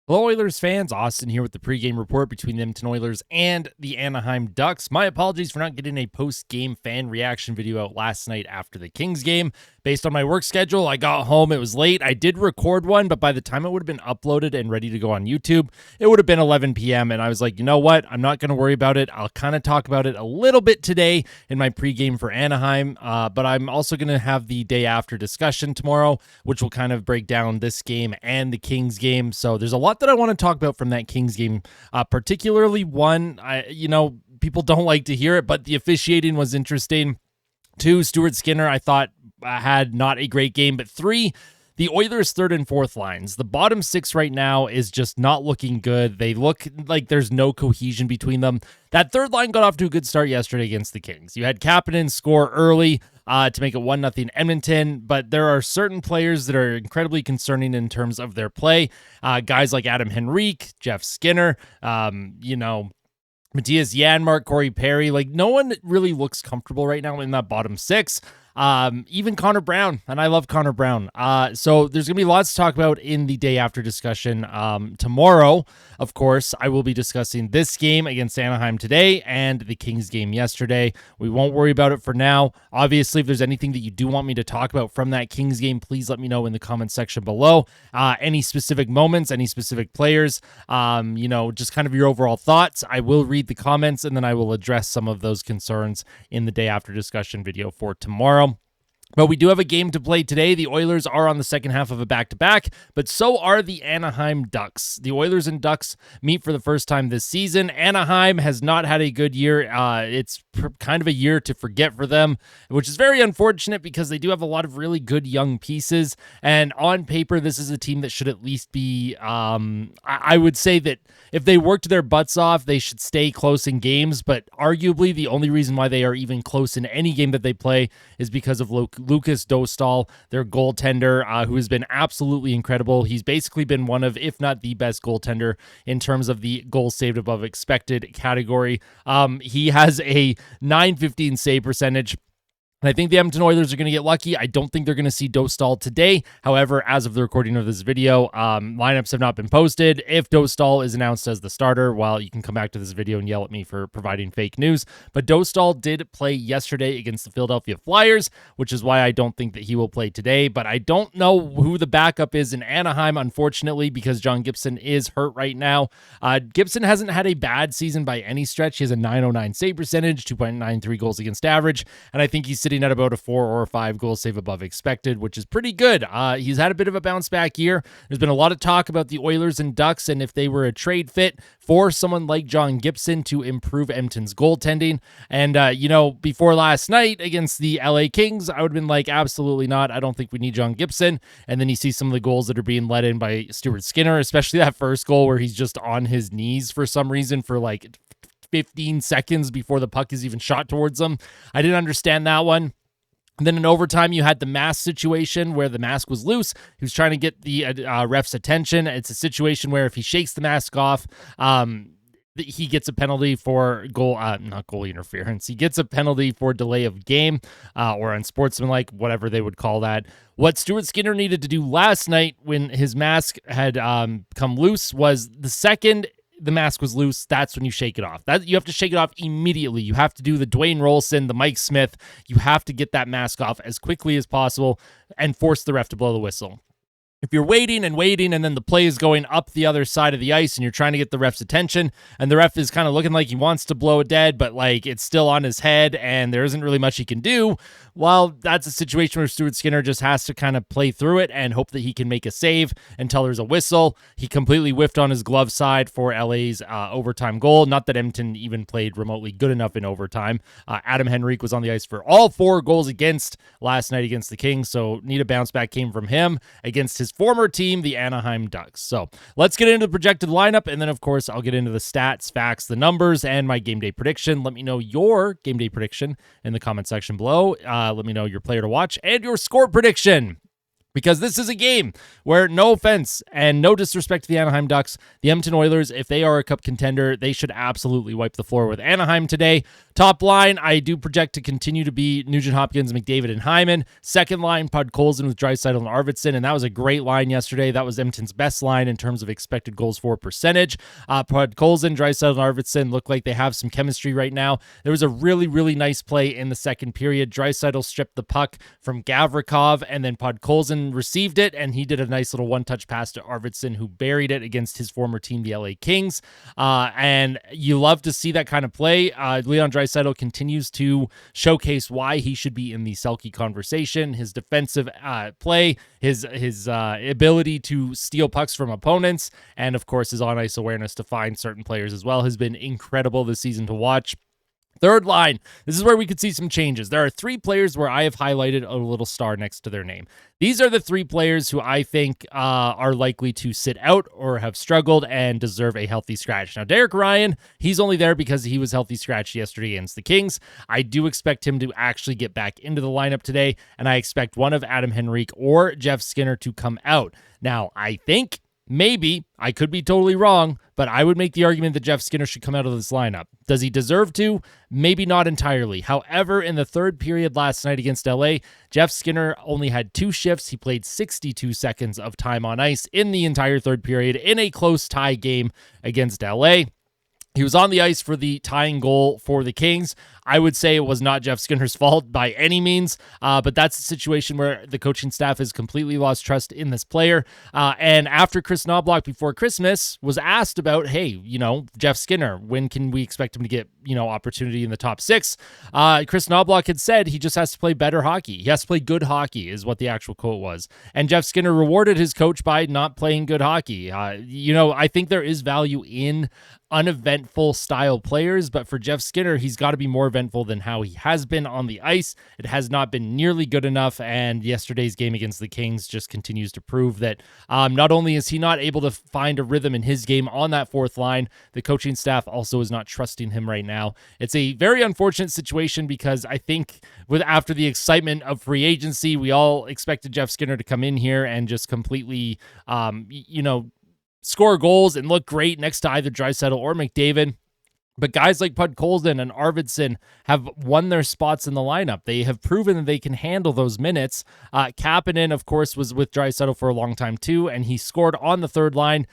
Hello, Oilers fans. Austin here with the pregame report between the Edmonton Oilers and the Anaheim Ducks. My apologies for not getting a post-game fan reaction video out last night after the Kings game. Based on my work schedule, I got home. It was late. I did record one, but by the time it would have been uploaded and ready to go on YouTube, it would have been 11 p.m. And I was like, you know what? I'm not going to worry about it. I'll kind of talk about it a little bit today in my pregame for Anaheim, but I'm also going to have the day after discussion tomorrow, which will kind of break down this game and the Kings game. So there's a lot that I want to talk about from that Kings game, particularly one, people don't like to hear it, but the officiating was interesting. 2, Stuart Skinner, I thought had not a great game, but 3, the Oilers' third and fourth lines. The bottom 6 right now is just not looking good. They look like there's no cohesion between them. That third line got off to a good start yesterday against the Kings. You had Kapanen score early to make it 1-0 Edmonton, but there are certain players that are incredibly concerning in terms of their play. Guys like Adam Henrique, Jeff Skinner, Matthias Janmark, Corey Perry. Like, no one really looks comfortable right now in that bottom 6. Even Connor Brown, and I love Connor Brown. So there's going to be lots to talk about in the day after discussion. Tomorrow, of course, I will be discussing this game against Anaheim today and the Kings game yesterday. We won't worry about it for now. Obviously, if there's anything that you do want me to talk about from that Kings game, please let me know in the comments section below. Any specific moments, any specific players, just kind of your overall thoughts. I will read the comments and then I will address some of those concerns in the day after discussion video for tomorrow. But we do have a game to play today. The Oilers are on the second half of a back-to-back, but so are the Anaheim Ducks. The Oilers and Ducks meet for the first time this season. Anaheim has not had a good year. It's kind of a year to forget for them, which is very unfortunate because they do have a lot of really good young pieces. And on paper, this is a team that should at least be, I would say that if they worked their butts off, they should stay close in games. But arguably, the only reason why they are even close in any game that they play is because of Lucas Dostal, their goaltender, who has been absolutely incredible. He's basically been one of, if not the best goaltender in terms of the goals saved above expected category. He has a .915 save percentage. And I think the Edmonton Oilers are going to get lucky. I don't think they're going to see Dostal today. However, as of the recording of this video, lineups have not been posted. If Dostal is announced as the starter, well, you can come back to this video and yell at me for providing fake news. But Dostal did play yesterday against the Philadelphia Flyers, which is why I don't think that he will play today. But I don't know who the backup is in Anaheim, unfortunately, because John Gibson is hurt right now. Gibson hasn't had a bad season by any stretch. He has a .909 save percentage, 2.93 goals against average, and I think he's sitting at about a 4 or 5 goal save above expected, which is pretty good. He's had a bit of a bounce back year. There's been a lot of talk about the Oilers and Ducks and if they were a trade fit for someone like John Gibson to improve Edmonton's goaltending. And, before last night against the LA Kings, I would have been like, absolutely not. I don't think we need John Gibson. And then you see some of the goals that are being let in by Stuart Skinner, especially that first goal where he's just on his knees for some reason for like 15 seconds before the puck is even shot towards them. I didn't understand that one. And then in overtime, you had the mask situation where the mask was loose. He was trying to get the ref's attention. It's a situation where if he shakes the mask off, he gets a penalty for not goal interference. He gets a penalty for delay of game or unsportsmanlike, whatever they would call that. What Stuart Skinner needed to do last night when his mask had come loose was the second the mask was loose, that's when you shake it off. That you have to shake it off immediately. You have to do the Dwayne Rolson, the Mike Smith. You have to get that mask off as quickly as possible and force the ref to blow the whistle. If you're waiting and then the play is going up the other side of the ice and you're trying to get the ref's attention and the ref is kind of looking like he wants to blow it dead, but like it's still on his head and there isn't really much he can do, well, that's a situation where Stuart Skinner just has to kind of play through it and hope that he can make a save until there's a whistle. He completely whiffed on his glove side for LA's overtime goal. Not that Edmonton even played remotely good enough in overtime. Adam Henrique was on the ice for all 4 goals against last night against the Kings, so need a bounce back came from him against his former team, the Anaheim Ducks. So let's get into the projected lineup, and then, of course, I'll get into the stats, facts, the numbers, and my game day prediction. Let me know your game day prediction in the comment section below. Let me know your player to watch and your score prediction. Because this is a game where, no offense and no disrespect to the Anaheim Ducks, the Edmonton Oilers, if they are a cup contender, they should absolutely wipe the floor with Anaheim today. Top line, I do project to continue to be Nugent-Hopkins, McDavid, and Hyman. Second line, Podkolzin with Draisaitl and Arvidsson, and that was a great line yesterday. That was Edmonton's best line in terms of expected goals for percentage. Podkolzin, Draisaitl, and Arvidsson look like they have some chemistry right now. There was a really, really nice play in the second period. Draisaitl stripped the puck from Gavrikov, and then Podkolzin received it, and he did a nice little one-touch pass to Arvidsson, who buried it against his former team, the LA Kings. And you love to see that kind of play. Leon Draisaitl continues to showcase why he should be in the Selke conversation. His defensive play, his ability to steal pucks from opponents, and of course his on-ice awareness to find certain players as well has been incredible this season to watch. Third line, this is where we could see some changes. There are three players where I have highlighted a little star next to their name. These are the three players who I think are likely to sit out or have struggled and deserve a healthy scratch. Now, Derek Ryan, he's only there because he was healthy scratched yesterday against the Kings. I do expect him to actually get back into the lineup today, and I expect one of Adam Henrique or Jeff Skinner to come out. Now, I think maybe, I could be totally wrong, but I would make the argument that Jeff Skinner should come out of this lineup. Does he deserve to? Maybe not entirely. However, in the third period last night against LA, Jeff Skinner only had 2 shifts. He played 62 seconds of time on ice in the entire third period in a close tie game against LA. He was on the ice for the tying goal for the Kings. I would say it was not Jeff Skinner's fault by any means, but that's a situation where the coaching staff has completely lost trust in this player. And after Chris Knoblauch before Christmas was asked about, hey, Jeff Skinner, when can we expect him to get, opportunity in the top 6? Chris Knoblauch had said he just has to play better hockey. He has to play good hockey is what the actual quote was. And Jeff Skinner rewarded his coach by not playing good hockey. I think there is value in uneventful style players, but for Jeff Skinner, he's got to be more eventful than how he has been on the ice. It has not been nearly good enough, and yesterday's game against the Kings just continues to prove that not only is he not able to find a rhythm in his game on that fourth line, the coaching staff also is not trusting him right now. It's a very unfortunate situation because I think after the excitement of free agency, we all expected Jeff Skinner to come in here and just completely, score goals and look great next to either Draisaitl or McDavid. But guys like Podkolzin and Arvidsson have won their spots in the lineup. They have proven that they can handle those minutes. Kapanen, of course, was with Draisaitl for a long time too, and he scored on the third line.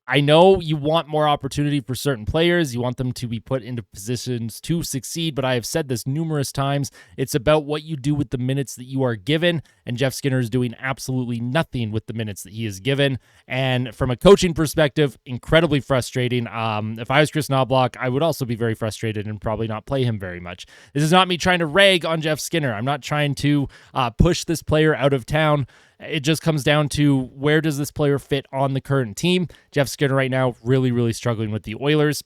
I know you want more opportunity for certain players. You want them to be put into positions to succeed, but I have said this numerous times. It's about what you do with the minutes that you are given, and Jeff Skinner is doing absolutely nothing with the minutes that he is given. And from a coaching perspective, incredibly frustrating. If I was Chris Knoblauch, I would also be very frustrated and probably not play him very much. This is not me trying to rag on Jeff Skinner. I'm not trying to push this player out of town. It just comes down to where does this player fit on the current team. Jeff Skinner right now really, really struggling with the Oilers.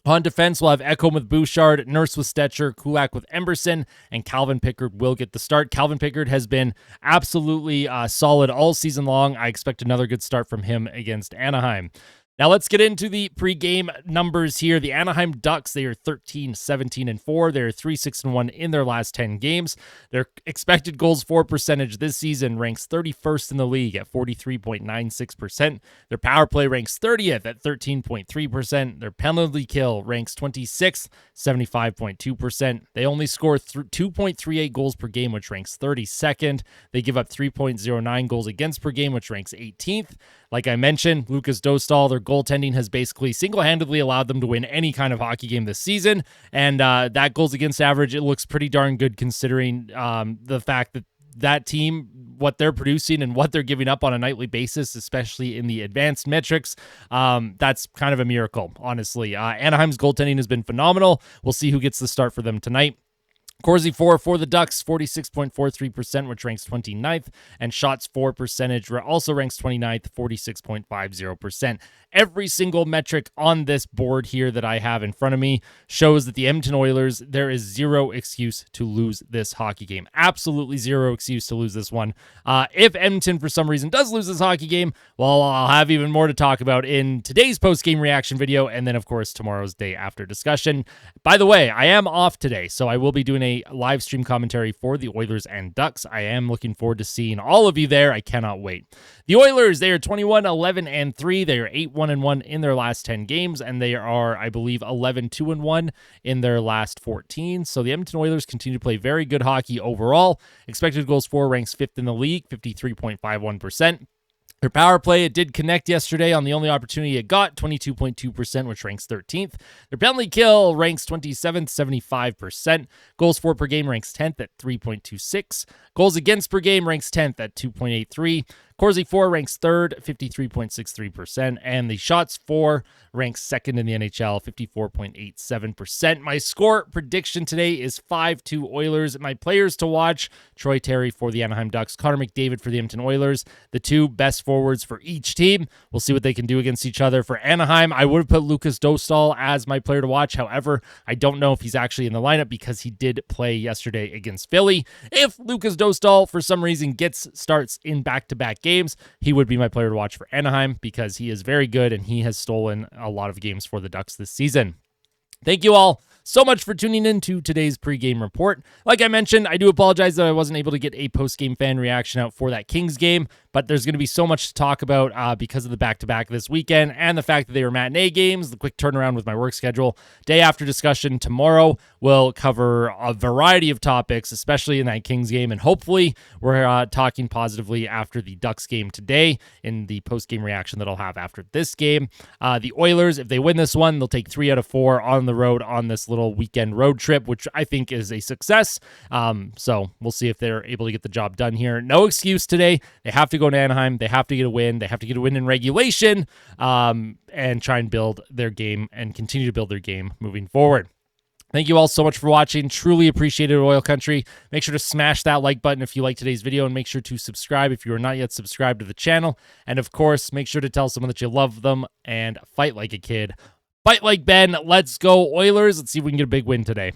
On defense, we'll have Ekholm with Bouchard, Nurse with Stetcher, Kulak with Emberson, and Calvin Pickard will get the start. Calvin Pickard has been absolutely solid all season long. I expect another good start from him against Anaheim. Now let's get into the pregame numbers here. The Anaheim Ducks, they are 13-17-4. They're 3-6-1 in their last 10 games. Their expected goals for percentage this season ranks 31st in the league at 43.96%. Their power play ranks 30th at 13.3%. Their penalty kill ranks 26th, 75.2%. They only score 2.38 goals per game, which ranks 32nd. They give up 3.09 goals against per game, which ranks 18th. Like I mentioned, Lucas Dostal, their goaltending has basically single-handedly allowed them to win any kind of hockey game this season. And that goals against average, it looks pretty darn good considering the fact that that team, what they're producing and what they're giving up on a nightly basis, especially in the advanced metrics, that's kind of a miracle, honestly. Anaheim's goaltending has been phenomenal. We'll see who gets the start for them tonight. Corsi for the Ducks, 46.43%, which ranks 29th, and shots for percentage also ranks 29th, 46.50%. Every single metric on this board here that I have in front of me shows that the Edmonton Oilers, there is zero excuse to lose this hockey game. Absolutely zero excuse to lose this one. If Edmonton, for some reason, does lose this hockey game, well, I'll have even more to talk about in today's post-game reaction video, and then, of course, tomorrow's day after discussion. By the way, I am off today, so I will be doing a live stream commentary for the Oilers and Ducks. I am looking forward to seeing all of you there. I cannot wait. The Oilers, they are 21-11-3. They are 8-1-1 in their last 10 games, and they are, I believe, 11-2-1 in their last 14. So the Edmonton Oilers continue to play very good hockey overall. Expected goals for ranks 5th in the league, 53.51%. Their power play, it did connect yesterday on the only opportunity it got, 22.2%, which ranks 13th. Their penalty kill ranks 27th, 75%. Goals for per game ranks 10th at 3.26. Goals against per game ranks 10th at 2.83. Corsi 4 ranks 3rd, 53.63%, and the shots for ranks 2nd in the NHL, 54.87%. My score prediction today is 5-2 Oilers. My players to watch, Troy Terry for the Anaheim Ducks, Connor McDavid for the Edmonton Oilers, the two best forwards for each team. We'll see what they can do against each other. For Anaheim, I would have put Lucas Dostal as my player to watch. However, I don't know if he's actually in the lineup because he did play yesterday against Philly. If Lucas Dostal, for some reason, starts in back-to-back games, he would be my player to watch for Anaheim because he is very good and he has stolen a lot of games for the Ducks this season. Thank you all so much for tuning in to today's pregame report. Like I mentioned, I do apologize that I wasn't able to get a postgame fan reaction out for that Kings game, but there's going to be so much to talk about because of the back-to-back this weekend and the fact that they were matinee games, the quick turnaround with my work schedule. Day after discussion tomorrow, we'll cover a variety of topics, especially in that Kings game, and hopefully we're talking positively after the Ducks game today in the postgame reaction that I'll have after this game. The Oilers, if they win this one, they'll take 3 out of 4 on the road on this little weekend road trip, which I think is a success. So we'll see if they're able to get the job done here. No excuse today. They have to go to Anaheim. They have to get a win. They have to get a win in regulation and try and build their game and continue to build their game moving forward. Thank you all so much for watching. Truly appreciate it, Oil Country. Make sure to smash that like button if you like today's video, and make sure to subscribe if you are not yet subscribed to the channel. And of course, make sure to tell someone that you love them and fight like a kid. Fight like Ben. Let's go, Oilers. Let's see if we can get a big win today.